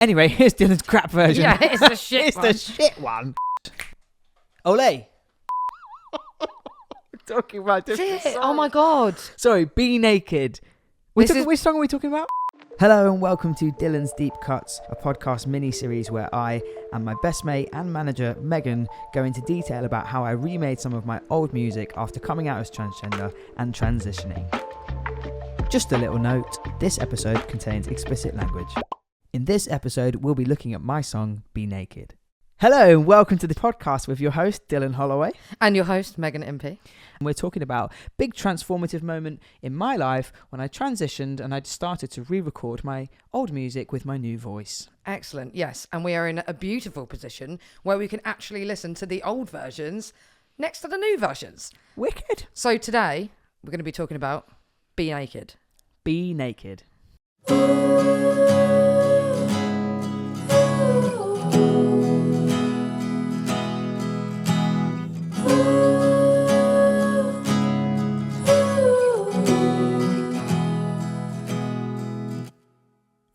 Anyway, here's Dylan's crap version. Yeah, it's the shit It's one. the shit one. Ole. Talking about different Shit. songs. Oh my god. Sorry, Be Naked. Which song are we talking about? Hello and welcome to Dylan's Deep Cuts, a podcast mini-series where I and my best mate and manager, Megan, go into detail about how I remade some of my old music after coming out as transgender and transitioning. Just a little note, this episode contains explicit language. In this episode, we'll be looking at my song, Be Naked. Hello and welcome to the podcast with your host, Dylan Holloway. And your host, Megan MP. And we're talking about a big transformative moment in my life when I transitioned and I started to re-record my old music with my new voice. Excellent, yes. And we are in a beautiful position where we can actually listen to the old versions next to the new versions. Wicked. So today, we're going to be talking about Be Naked. Be Naked.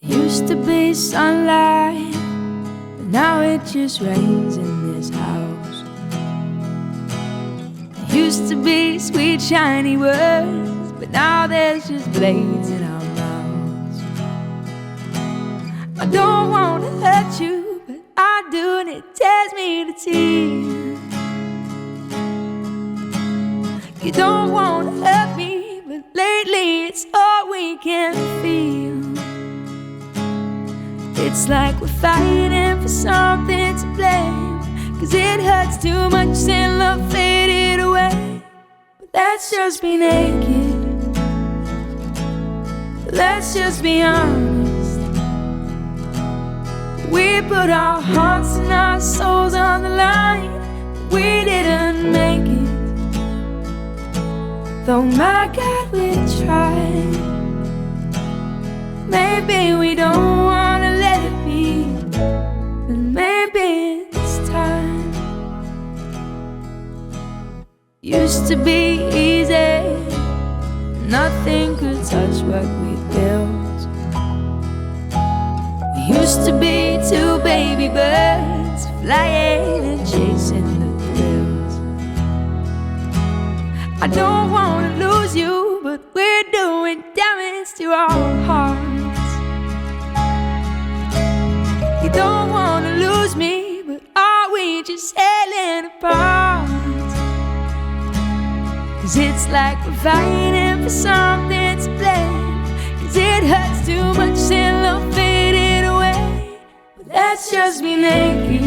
Used to be sunlight, but now it just rains in this house. Used to be sweet shiny words, but now there's just blades in our mouths. I don't want to hurt you, but I do, and it tears me to tears. You don't want to hurt me, but lately it's all we can feel. It's like we're fighting for something to blame, 'cause it hurts too much and love faded away. But let's just be naked. Let's just be honest. We put our hearts and our souls on the line. We didn't make it, though my God we tried. Maybe we don't want to let it be, but maybe it's time. Used to be easy, nothing could touch what we built. We used to be two baby birds, flying and chasing the thrills. I don't want to lose you, but we're doing damage to our hearts. You don't want to lose me, but are we just hailing apart? 'Cause it's like we're fighting for something to blame, 'cause it hurts too much and love faded away. But let's just be naked.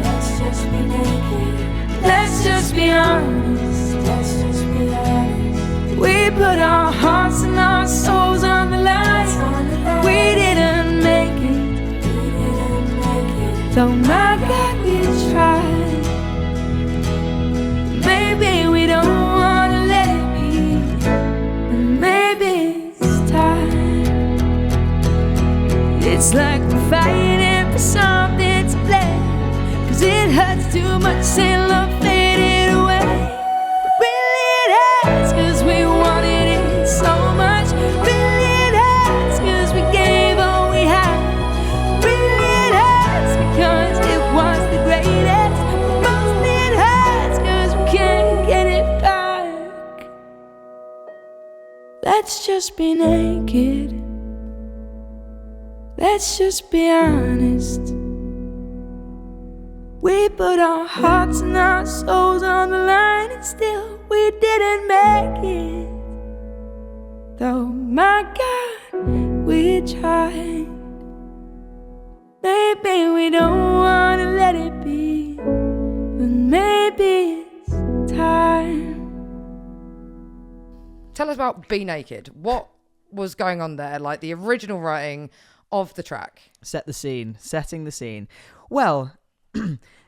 Let's just be naked. Let's just be honest. Let's just be honest. We put our hearts and our souls on the line. We didn't make it, though my God we tried. Maybe we don't want to let it be, but maybe it's time. It's like we're fighting for something to blame, 'cause it hurts too much and love faded away. But really it hurts 'cause we wanted it so much. Really it hurts 'cause we gave all we had. Really it hurts because it was the greatest. But mostly it hurts 'cause we can't get it back. Let's just be naked. Let's just be honest. We put our hearts and our souls on the line, and still we didn't make it, though my God we tried. Maybe we don't want to let it be, but maybe it's time. Tell us about Be Naked. What was going on there? Like the original writing of the track. Setting the scene. Well,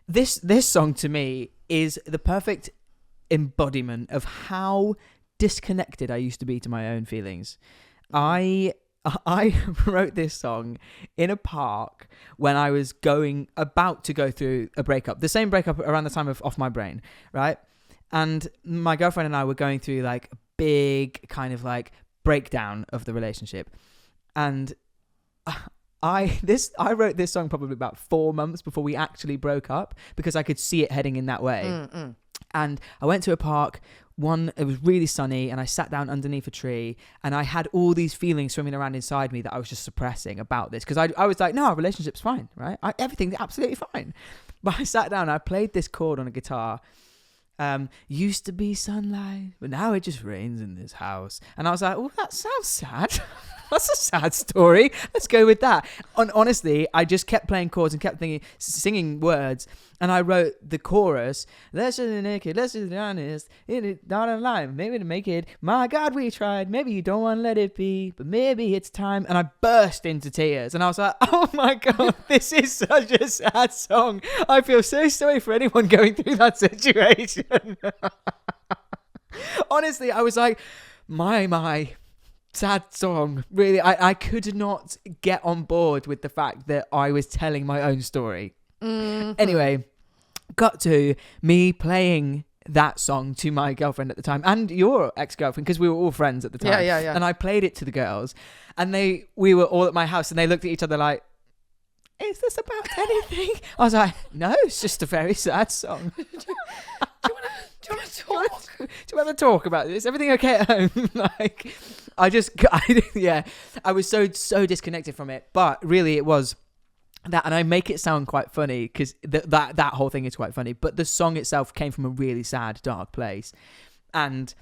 this song to me is the perfect embodiment of how disconnected I used to be to my own feelings. I wrote this song in a park when I was about to go through a breakup, the same breakup around the time of Off My Brain, right? And my girlfriend and I were going through like a big kind of like breakdown of the relationship. And I wrote this song probably about 4 months before we actually broke up because I could see it heading in that way. And I went to a park. It was really sunny, and I sat down underneath a tree, and I had all these feelings swimming around inside me that I was just suppressing about this because I was like, no, our relationship's fine, right? Everything's absolutely fine. But I sat down, and I played this chord on a guitar. Used to be sunlight, but now it just rains in this house. And I was like, oh, that sounds sad. That's a sad story. Let's go with that. Honestly, I just kept playing chords and kept singing words. And I wrote the chorus. Let's just be naked. Let's just be honest. It's not a lie. Maybe to make it. My God, we tried. Maybe you don't want to let it be. But maybe it's time. And I burst into tears. And I was like, oh my God, this is such a sad song. I feel so sorry for anyone going through that situation. Honestly, I was like, my. Sad song. Really, I could not get on board with the fact that I was telling my own story. Anyway, got to me playing that song to my girlfriend at the time and your ex-girlfriend because we were all friends at the time. Yeah. And I played it to the girls, and we were all at my house, and they looked at each other like, is this about anything? I was like, no, it's just a very sad song. Do you want to talk? Do you want to talk about this? Everything okay at home? I was so disconnected from it. But really, it was that, and I make it sound quite funny because that whole thing is quite funny. But the song itself came from a really sad, dark place, and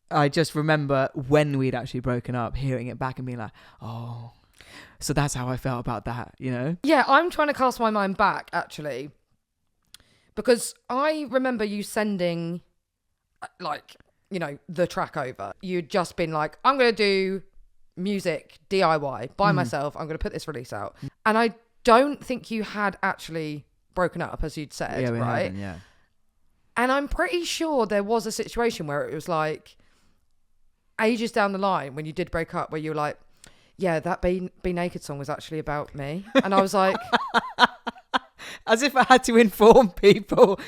I just remember when we'd actually broken up, hearing it back and being like, oh. So that's how I felt about that, you know? Yeah, I'm trying to cast my mind back, actually. Because I remember you sending, the track over. You'd just been like, I'm going to do music DIY by myself. I'm going to put this release out. And I don't think you had actually broken up, as you'd said, yeah, we right? haven't, yeah. And I'm pretty sure there was a situation where it was like ages down the line when you did break up where you were like, yeah, that Be Naked song was actually about me. And I was like... As if I had to inform people.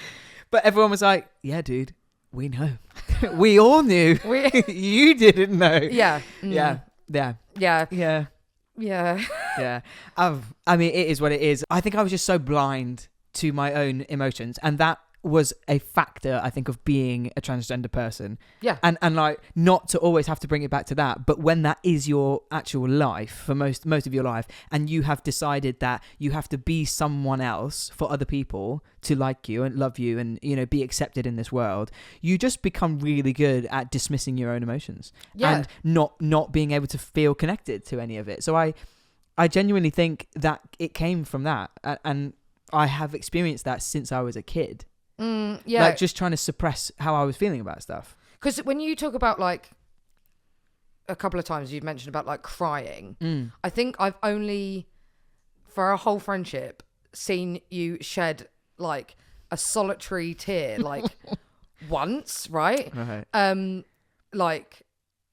But everyone was like, yeah, dude, we know. We all knew. You didn't know. Yeah. Yeah. I mean, it is what it is. I think I was just so blind to my own emotions. And that was a factor, I think, of being a transgender person. Yeah. And like, not to always have to bring it back to that, but when that is your actual life for most of your life, and you have decided that you have to be someone else for other people to like you and love you and, you know, be accepted in this world, you just become really good at dismissing your own emotions and not being able to feel connected to any of it. So I genuinely think that it came from that, and I have experienced that since I was a kid. Like just trying to suppress how I was feeling about stuff. Because when you talk about, like, a couple of times you've mentioned about like crying, I think I've only for our whole friendship seen you shed like a solitary tear like once, right? Like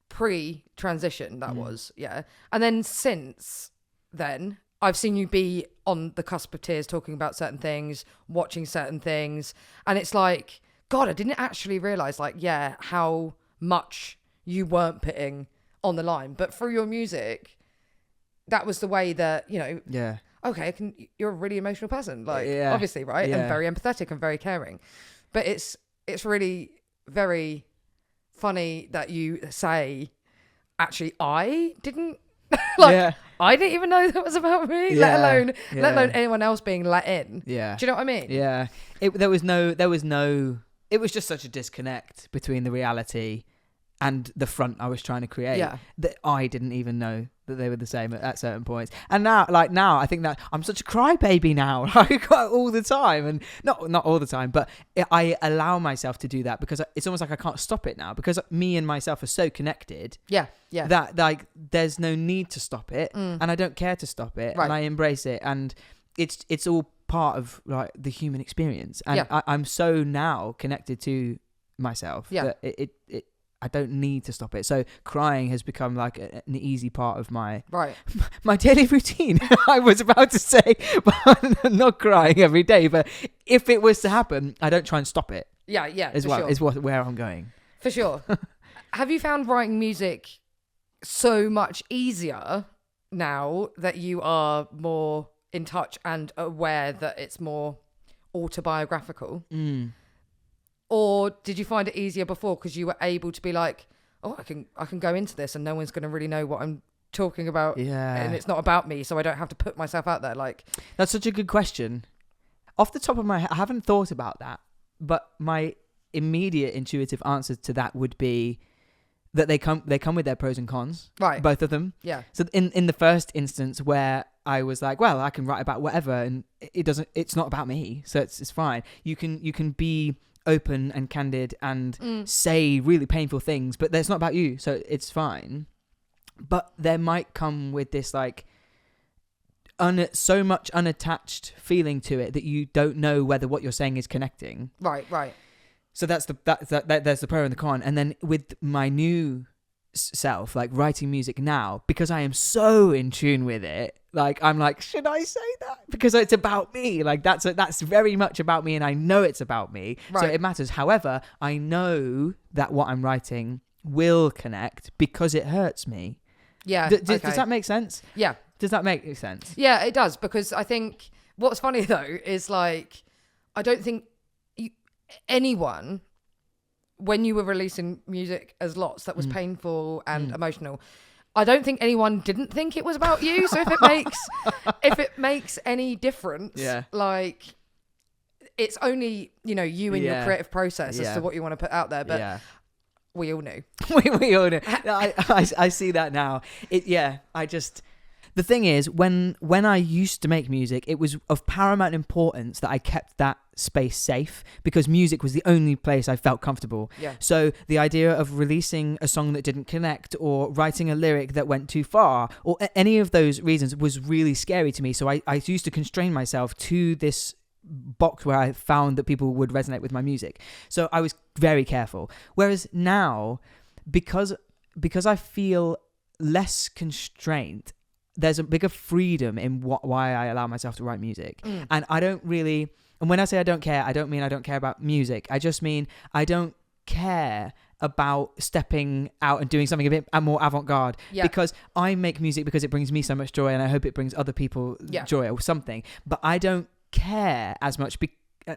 pre-transition that was, and then since then I've seen you be on the cusp of tears, talking about certain things, watching certain things. And it's like, God, I didn't actually realise, like, how much you weren't putting on the line. But through your music, that was the way that, you know, okay, you're a really emotional person. Like, obviously, right? And very empathetic and very caring. But it's really very funny that you say, actually, I didn't I didn't even know that was about me, let alone anyone else being let in. Yeah. Do you know what I mean? Yeah. There was no, it was just such a disconnect between the reality and the front I was trying to create that I didn't even know that they were the same at certain points. And now I think that I'm such a crybaby now, like all the time, and not all the time, but I allow myself to do that because it's almost like I can't stop it now because me and myself are so connected. Yeah. That like there's no need to stop it, and I don't care to stop it, and I embrace it, and it's all part of like the human experience, and I'm so now connected to myself that it I don't need to stop it. So crying has become like an easy part of my daily routine. I was about to say, but I'm not crying every day. But if it was to happen, I don't try and stop it. Is where I'm going. For sure. Have you found writing music so much easier now that you are more in touch and aware that it's more autobiographical? Or did you find it easier before because you were able to be like, oh, I can go into this and no one's going to really know what I'm talking about, and it's not about me, so I don't have to put myself out there? Like, that's such a good question. Off the top of my head, I haven't thought about that, but my immediate intuitive answer to that would be that they come with their pros and cons, right? Both of them. Yeah. So in the first instance where I was like, well, I can write about whatever, and it's not about me, so it's fine. You can be open and candid and say really painful things, but that's not about you, so it's fine. But there might come with this like so much unattached feeling to it that you don't know whether what you're saying is connecting. Right. So there's the pro and the con. And then with my new self, like writing music now, because I am so in tune with it, like I'm like, should I say that? Because it's about me. Like that's very much about me, and I know it's about me. Right. So it matters. However, I know that what I'm writing will connect because it hurts me. Yeah. Does that make sense? Yeah. Does that make sense? Yeah, it does. Because I think what's funny though is like, I don't think anyone, when you were releasing music as Lots that was painful and emotional, I don't think anyone didn't think it was about you. So if it makes any difference, like it's only, you and your creative process as to what you want to put out there. But we all knew. we all knew. I see that now. The thing is, when I used to make music, it was of paramount importance that I kept that space safe, because music was the only place I felt comfortable. Yeah. So the idea of releasing a song that didn't connect, or writing a lyric that went too far, or any of those reasons was really scary to me. So I used to constrain myself to this box where I found that people would resonate with my music. So I was very careful. Whereas now, because I feel less constraint, there's a bigger freedom in why I allow myself to write music. And I don't really, and when I say I don't care, I don't mean I don't care about music. I just mean I don't care about stepping out and doing something a bit more avant-garde, because I make music because it brings me so much joy, and I hope it brings other people joy or something. But I don't care as much,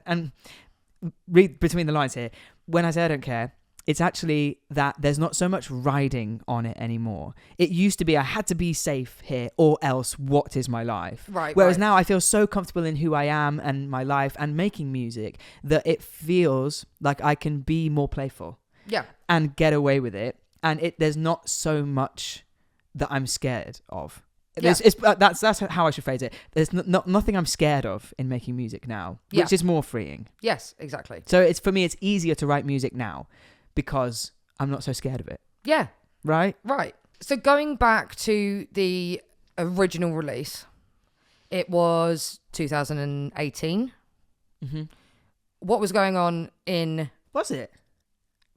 and read between the lines here. When I say I don't care, it's actually that there's not so much riding on it anymore. It used to be I had to be safe here or else what is my life? Right. Whereas now I feel so comfortable in who I am and my life and making music that it feels like I can be more playful. Yeah. And get away with it. And there's not so much that I'm scared of. Yeah. That's how I should phrase it. There's nothing I'm scared of in making music now, which is more freeing. Yes, exactly. So for me, it's easier to write music now, because I'm not so scared of it. Yeah. Right? Right. So going back to the original release, it was 2018. Mm-hmm. What was going on in... Was it?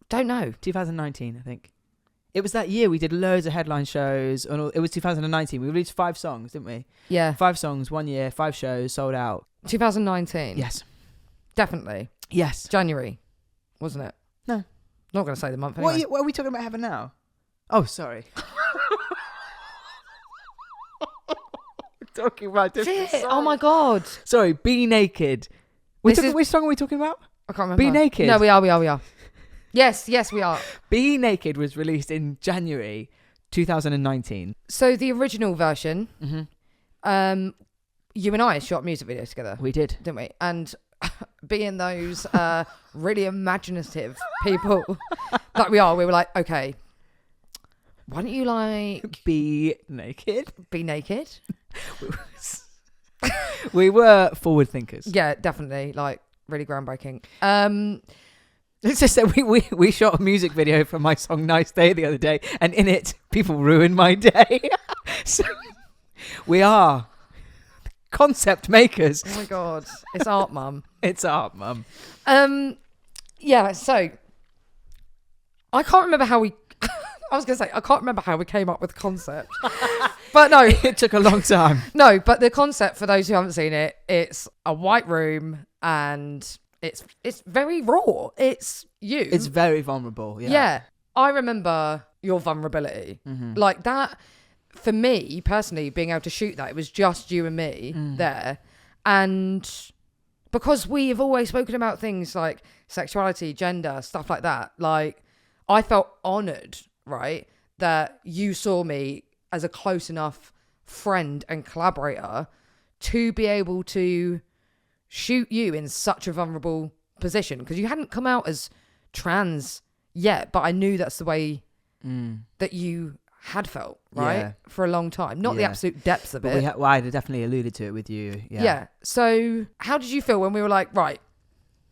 Don't know. 2019, I think. It was that year we did loads of headline shows. It was 2019. We released 5 songs, didn't we? Yeah. 5 songs, 1 year, 5 shows, sold out. 2019? Yes. Definitely. Yes. January, wasn't it? No. Not going to say the month anyway. What are we talking about having now? Oh, sorry. We're talking about different songs. Oh my God. Sorry, Be Naked. Which song are we talking about? I can't remember. Be Naked. No, we are. Yes, we are. Be Naked was released in January 2019. So the original version, you and I shot music videos together. We did. Didn't we? And being those really imaginative people that we are, we were like, okay, why don't you Be Naked? Be naked? We were forward thinkers. Yeah, definitely. Like, really groundbreaking. It's just that we shot a music video for my song Nice Day the other day, and in it, people ruined my day. So we are concept makers. Oh my God. It's art, Mum. It's art, Mum. Yeah, so I can't remember how we... I was going to say, I can't remember how we came up with the concept. But no. It took a long time. No, but the concept, for those who haven't seen it, it's a white room and it's very raw. It's you. It's very vulnerable, yeah. Yeah. I remember your vulnerability. Mm-hmm. Like that, for me personally, being able to shoot that, it was just you and me there. And because we have always spoken about things like sexuality, gender, stuff like that, like I felt honoured, right, that you saw me as a close enough friend and collaborator to be able to shoot you in such a vulnerable position, because you hadn't come out as trans yet, but I knew that's the way that you had felt, right, for a long time. Not the absolute depths of it. Well, I definitely alluded to it with you. Yeah. So how did you feel when we were like, right,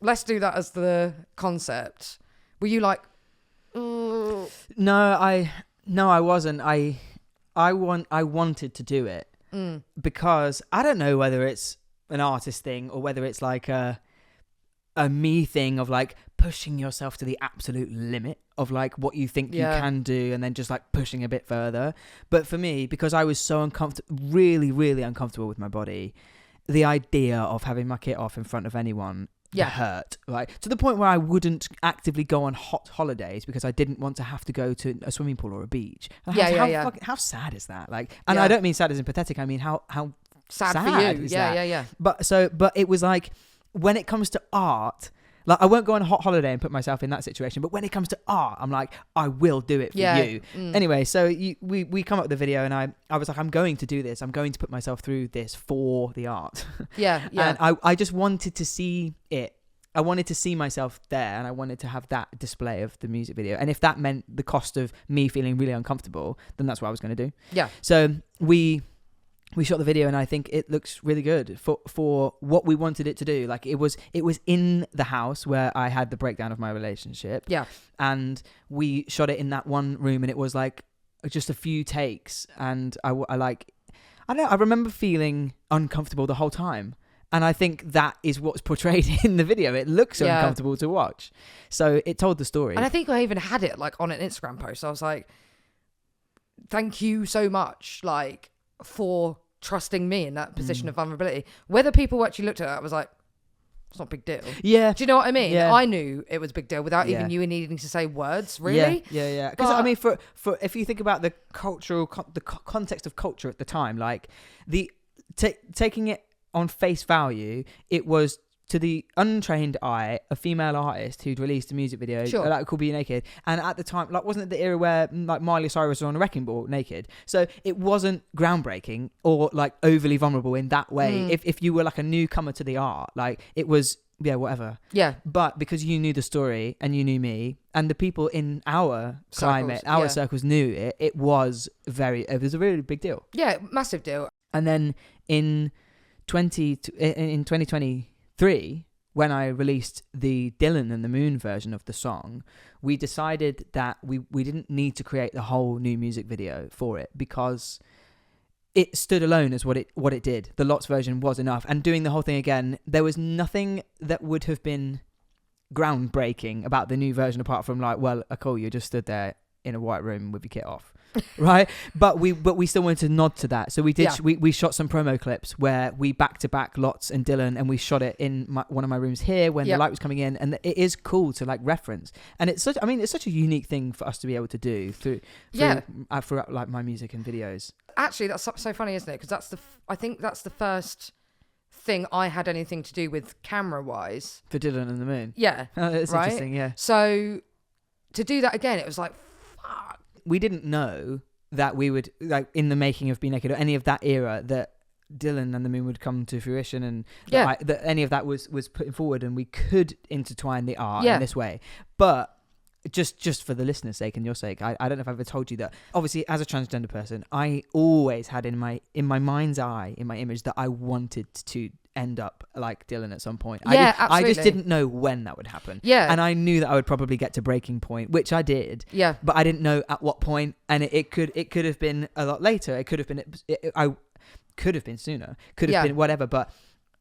let's do that as the concept? Were you like, No, I wasn't. I wanted to do it because I don't know whether it's an artist thing or whether it's like a me thing of like pushing yourself to the absolute limit of like what you think you can do and then just like pushing a bit further. But for me, because I was so really, really uncomfortable with my body, the idea of having my kit off in front of anyone hurt, like to the point where I wouldn't actively go on hot holidays because I didn't want to have to go to a swimming pool or a beach. How sad is that? Like, and I don't mean sad as in pathetic. I mean how sad for you. Yeah. But it was like, when it comes to art, like I won't go on a hot holiday and put myself in that situation, but when it comes to art, I'm like, I will do it for you. Anyway, so we come up with the video, and I was like, I'm going to do this. I'm going to put myself through this for the art. Yeah. And I just wanted to see it. I wanted to see myself there, and I wanted to have that display of the music video. And if that meant the cost of me feeling really uncomfortable, then that's what I was going to do. Yeah. So we shot the video, and I think it looks really good for what we wanted it to do. Like it was in the house where I had the breakdown of my relationship. Yeah. And we shot it in that one room, and it was like just a few takes. And I remember feeling uncomfortable the whole time. And I think that is what's portrayed in the video. It looks so uncomfortable to watch. So it told the story. And I think I even had it like on an Instagram post. I was like, thank you so much, like, for trusting me in that position of vulnerability. Whether people actually looked at it, I was like, it's not a big deal. Yeah. Do you know what I mean? Yeah. I knew it was a big deal without even you needing to say words, really. Yeah. Because I mean, for if you think about the cultural, the context of culture at the time, like the taking it on face value, it was, to the untrained eye, a female artist who'd released a music video that could be naked. And at the time, like, wasn't it the era where like Miley Cyrus was on a wrecking ball naked? So it wasn't groundbreaking or like overly vulnerable in that way. If you were like a newcomer to the art, like it was, whatever. Yeah. But because you knew the story and you knew me and the people in our climate, our circles knew it, it was a really big deal. Yeah, massive deal. And then in 2023, when I released the Dylan and the Moon version of the song, we decided that we didn't need to create the whole new music video for it, because it stood alone as what it did. The Lots version was enough. And doing the whole thing again, there was nothing that would have been groundbreaking about the new version, apart from like, well, cool, you just stood there in a white room with your kit off. Right, but we still wanted to nod to that, so we did. We shot some promo clips where we back to back Lots and Dylan, and we shot it in one of my rooms here when the light was coming in, and it is cool to like reference. And it's such a unique thing for us to be able to do through like my music and videos. Actually, that's so funny, isn't it? Because I think that's the first thing I had anything to do with camera wise for Dylan and the Moon. Yeah, it's right? interesting. Yeah. So to do that again, it was like, fuck. We didn't know that we would, like, in the making of Be Naked or any of that era, that Dylan and the Moon would come to fruition, and that any of that was put forward, and we could intertwine the art in this way. But just for the listener's sake and your sake, I don't know if I've ever told you that, obviously, as a transgender person, I always had in my mind's eye, in my image, that I wanted to end up like Dylan at some point. Absolutely. I just didn't know when that would happen. Yeah. And I knew that I would probably get to breaking point, which I did. Yeah. But I didn't know at what point, and it could have been a lot later. It could have been I could have been sooner. Could have been whatever, but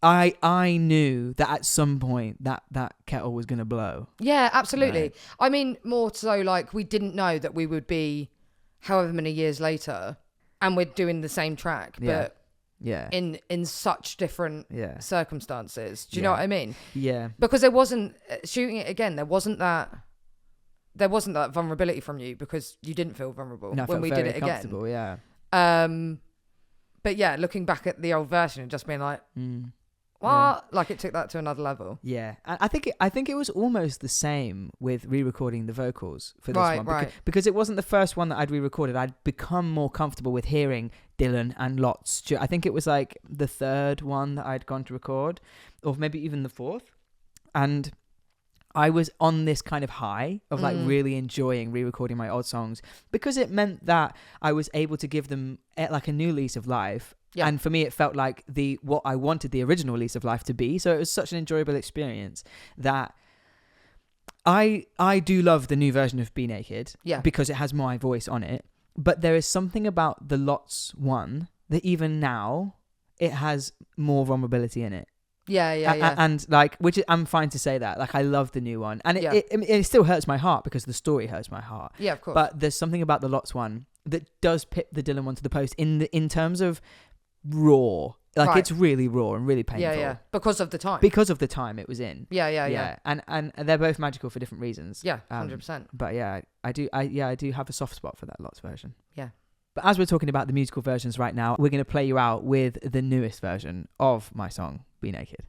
I knew that at some point that kettle was going to blow. Yeah, absolutely. Right. I mean, more so like we didn't know that we would be however many years later and we're doing the same track, but in such different circumstances. Do you know what I mean? Yeah. Because there wasn't, shooting it again, there wasn't that vulnerability from you, because you didn't feel vulnerable when we did it again. Yeah. But yeah, looking back at the old version and just being like, what? Yeah. Like it took that to another level. Yeah, and I think it was almost the same with re-recording the vocals for this one. Because it wasn't the first one that I'd re-recorded. I'd become more comfortable with hearing Dylan and lots. I think it was like the third one that I'd gone to record, or maybe even the fourth. And I was on this kind of high of like really enjoying re-recording my old songs because it meant that I was able to give them like a new lease of life. Yeah. And for me, it felt like what I wanted the original lease of life to be. So it was such an enjoyable experience that I do love the new version of Be Naked because it has my voice on it. But there is something about the Lots one that even now it has more vulnerability in it. Yeah. And like, which I'm fine to say that. Like, I love the new one, and it still hurts my heart because the story hurts my heart. Yeah, of course. But there's something about the Lots one that does pip the Dylan one to the post in terms of raw. Like, it's really raw and really painful. Yeah. Because of the time. Because of the time it was in. Yeah. And they're both magical for different reasons. Yeah, 100%. But yeah, I do have a soft spot for that Lots version. Yeah. But as we're talking about the musical versions right now, we're going to play you out with the newest version of my song, Be Naked.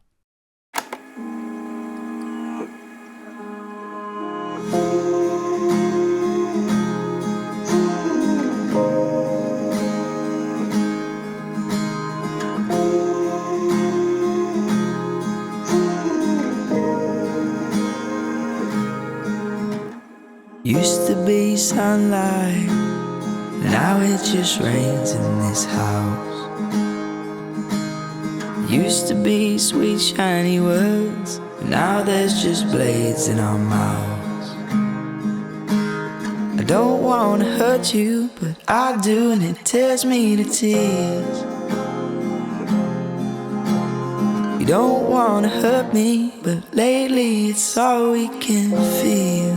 Used to be sunlight, now it just rains in this house. Used to be sweet shiny words, but now there's just blades in our mouths. I don't wanna hurt you, but I do, and it tears me to tears. You don't wanna hurt me, but lately it's all we can feel.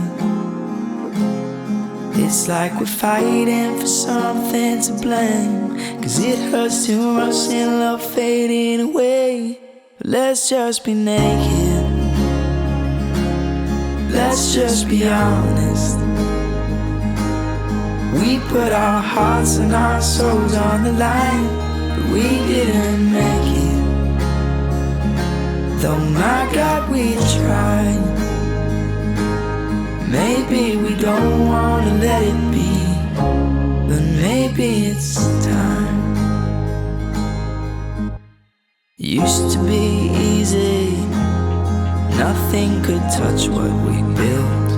It's like we're fighting for something to blame, 'cause it hurts too much and love fading away. But let's just be naked. Let's just be honest. We put our hearts and our souls on the line, but we didn't make it. Though my God, we tried. Maybe we don't wanna let it be, but maybe it's time. Used to be easy, nothing could touch what we built.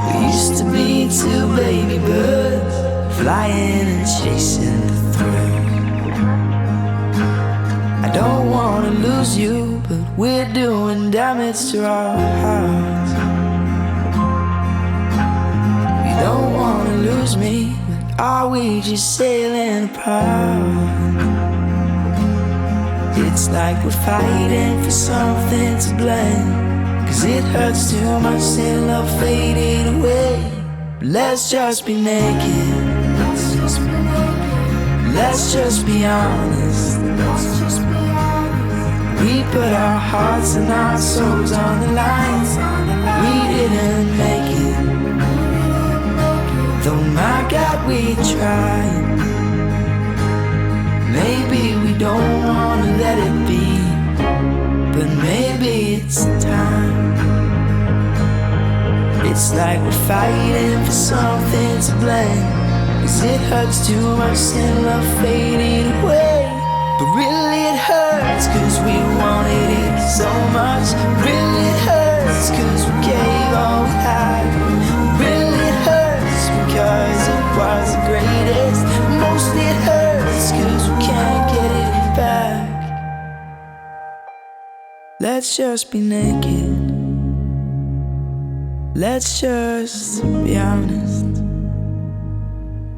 We used to be two baby birds, flying and chasing the thrill. I don't wanna lose you, but we're doing damage to our hearts. You don't wanna lose me, but are we just sailing apart? It's like we're fighting for something to blame, 'cause it hurts too much and love fading away. Let's just be naked. Let's just be honest. We put our hearts and our souls on the line. We didn't make it. Though my God, we tried. Maybe we don't wanna let it be, but maybe it's time. It's like we're fighting for something to blame, 'cause it hurts too much and love fading away. But really it hurts 'cause we wanted it so much. Really it hurts 'cause we gave all we had. Really it hurts because it was the greatest. Mostly it hurts 'cause we can't get it back. Let's just be naked. Let's just be honest.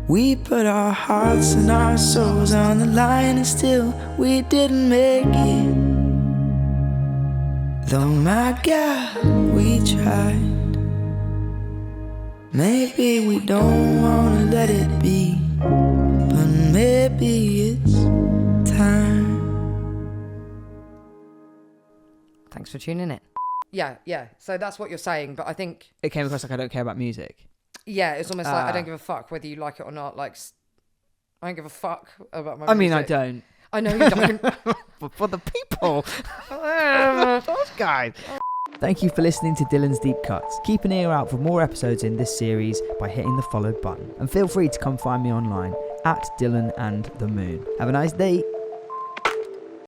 We put our hearts and our souls on the line, and still we didn't make it. Though my God, we tried. Maybe we don't wanna let it be, but maybe it's time. Thanks for tuning in. Yeah. So that's what you're saying, but I think it came across like I don't care about music. Yeah, it's almost like I don't give a fuck whether you like it or not. Like, I don't give a fuck about my I mean, I music. don't. I know you don't. But for the people. Those guys. Thank you for listening to Dylan's Deep Cuts. Keep an ear out for more episodes in this series by hitting the follow button. And feel free to come find me online at Dylan and the Moon. Have a nice day.